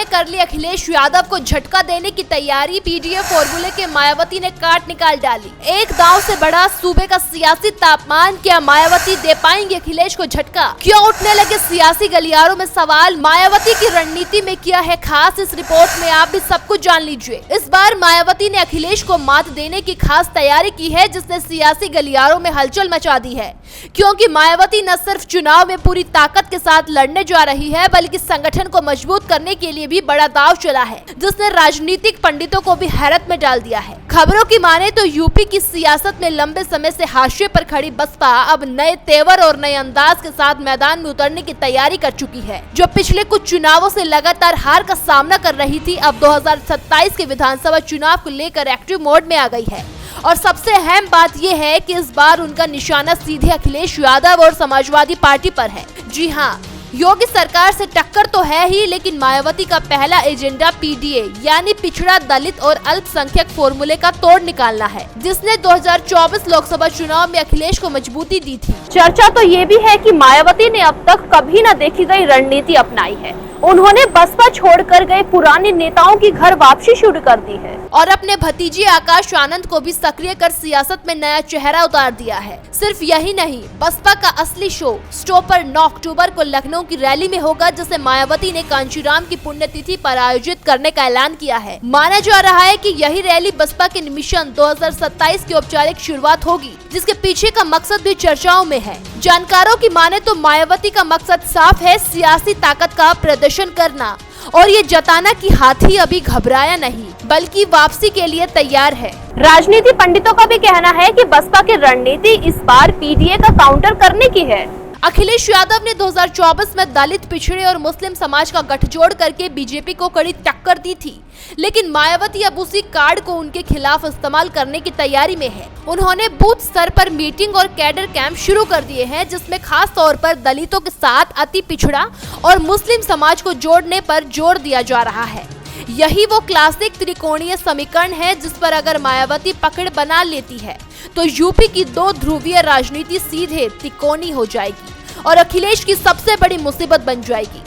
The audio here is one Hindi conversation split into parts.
ने कर ली अखिलेश यादव को झटका देने की तैयारी। पीडीए फॉर्मूले के मायावती ने काट निकाल डाली। एक दांव से बड़ा सूबे का सियासी तापमान, क्या मायावती दे पाएंगे अखिलेश को झटका? क्यों उठने लगे सियासी गलियारों में सवाल? मायावती की रणनीति में क्या है खास, इस रिपोर्ट में आप भी सब कुछ जान लीजिए। इस बार मायावती ने अखिलेश को मात देने की खास तैयारी की है, जिसने सियासी गलियारों में हलचल मचा दी है। क्योंकि मायावती न सिर्फ चुनाव में पूरी ताकत के साथ लड़ने जा रही है, बल्कि संगठन को मजबूत करने के लिए भी बड़ा दांव चला है, जिसने राजनीतिक पंडितों को भी हैरत में डाल दिया है। खबरों की माने तो यूपी की सियासत में लंबे समय से हाशिए पर खड़ी बसपा अब नए तेवर और नए अंदाज के साथ मैदान में उतरने की तैयारी कर चुकी है। जो पिछले कुछ चुनावों से लगातार हार का सामना कर रही थी, अब 2027 के विधानसभा चुनाव को लेकर एक्टिव मोड में आ गई है। और सबसे अहम बात यह है कि इस बार उनका निशाना सीधे अखिलेश यादव और समाजवादी पार्टी पर है। जी हाँ, योगी सरकार से टक्कर तो है ही, लेकिन मायावती का पहला एजेंडा पीडीए यानी पिछड़ा, दलित और अल्पसंख्यक फॉर्मूले का तोड़ निकालना है, जिसने 2024 लोकसभा चुनाव में अखिलेश को मजबूती दी थी। चर्चा तो ये भी है कि मायावती ने अब तक कभी न देखी गई रणनीति अपनाई है। उन्होंने बसपा छोड़कर गए पुराने नेताओं की घर वापसी शुरू कर दी है और अपने भतीजे आकाश आनंद को भी सक्रिय कर सियासत में नया चेहरा उतार दिया है। सिर्फ यही नहीं, बसपा का असली शो स्टॉपर 9 अक्टूबर को लखनऊ की रैली में होगा, जिसे मायावती ने कांचीराम की पुण्यतिथि पर आयोजित करने का ऐलान किया है। माना जा रहा है कि यही रैली बसपा के मिशन 2027 की औपचारिक शुरुआत होगी, जिसके पीछे का मकसद भी चर्चाओं में है। जानकारों की माने तो मायावती का मकसद साफ है, सियासी ताकत का प्रदर्शन करना और ये जताना कि हाथी अभी घबराया नहीं, बल्कि वापसी के लिए तैयार है। राजनीति पंडितों का भी कहना है कि बसपा की रणनीति इस बार पीडीए का काउंटर करने की है। अखिलेश यादव ने 2024 में दलित, पिछड़े और मुस्लिम समाज का गठजोड़ करके बीजेपी को कड़ी टक्कर दी थी, लेकिन मायावती अब उसी कार्ड को उनके खिलाफ इस्तेमाल करने की तैयारी में है। उन्होंने बूथ स्तर पर मीटिंग और कैडर कैंप शुरू कर दिए हैं, जिसमें खास तौर पर दलितों के साथ अति पिछड़ा और मुस्लिम समाज को जोड़ने पर जोर दिया जा रहा है। यही वो क्लासिक त्रिकोणीय समीकरण है, जिस पर अगर मायावती पकड़ बना लेती है तो यूपी की 2 ध्रुवीय राजनीति सीधे तिकोनी हो जाएगी और अखिलेश की सबसे बड़ी मुसीबत बन जाएगी।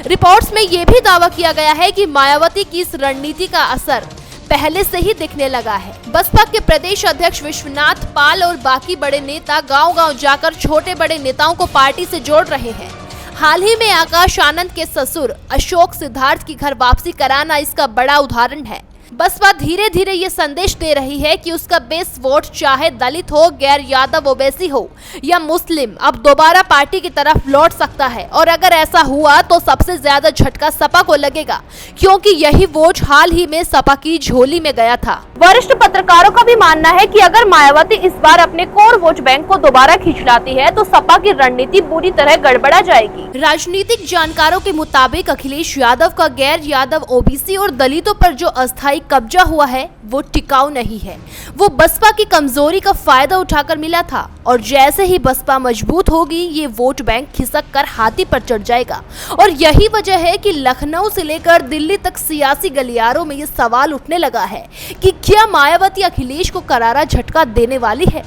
रिपोर्ट्स में ये भी दावा किया गया है कि मायावती की इस रणनीति का असर पहले से ही दिखने लगा है। बसपा के प्रदेश अध्यक्ष विश्वनाथ पाल और बाकी बड़े नेता गांव-गांव जाकर छोटे बड़े नेताओं को पार्टी से जोड़ रहे हैं। हाल ही में आकाश आनंद के ससुर अशोक सिद्धार्थ की घर वापसी कराना इसका बड़ा उदाहरण है। बसपा धीरे धीरे ये संदेश दे रही है कि उसका बेस वोट चाहे दलित हो, गैर यादव ओबीसी हो या मुस्लिम, अब दोबारा पार्टी की तरफ लौट सकता है। और अगर ऐसा हुआ तो सबसे ज्यादा झटका सपा को लगेगा, क्योंकि यही वोट हाल ही में सपा की झोली में गया था। वरिष्ठ पत्रकारों का भी मानना है कि अगर मायावती इस बार अपने कोर वोट बैंक को दोबारा खींच लाती है तो सपा की रणनीति पूरी तरह गड़बड़ा जाएगी। राजनीतिक जानकारों के मुताबिक अखिलेश यादव का गैर यादव, ओबीसी और दलितों पर जो अस्थायी कब्जा हुआ है वो टिकाऊ नहीं है। वो बसपा की कमजोरी का फायदा उठाकर मिला था और जैसे ही बसपा मजबूत होगी, ये वोट बैंक खिसक कर हाथी पर चढ़ जाएगा। और यही वजह है कि लखनऊ से लेकर दिल्ली तक सियासी गलियारों में ये सवाल उठने लगा है कि क्या मायावती अखिलेश को करारा झटका देने वाली है।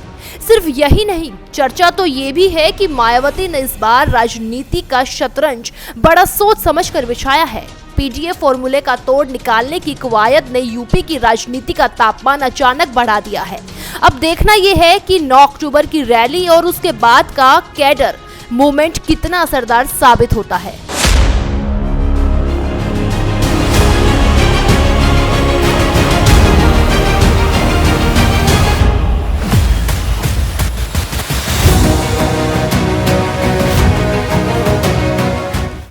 सिर्फ यही नहीं, चर्चा तो ये भी है कि मायावती ने इस बार राजनीति का शतरंज बड़ा सोच समझकर बिछाया है। पीडीए फॉर्मूले का तोड़ निकालने की कवायद ने यूपी की राजनीति का तापमान अचानक बढ़ा दिया है। अब देखना यह है कि 9 अक्टूबर की रैली और उसके बाद का कैडर मूवमेंट कितना असरदार साबित होता है।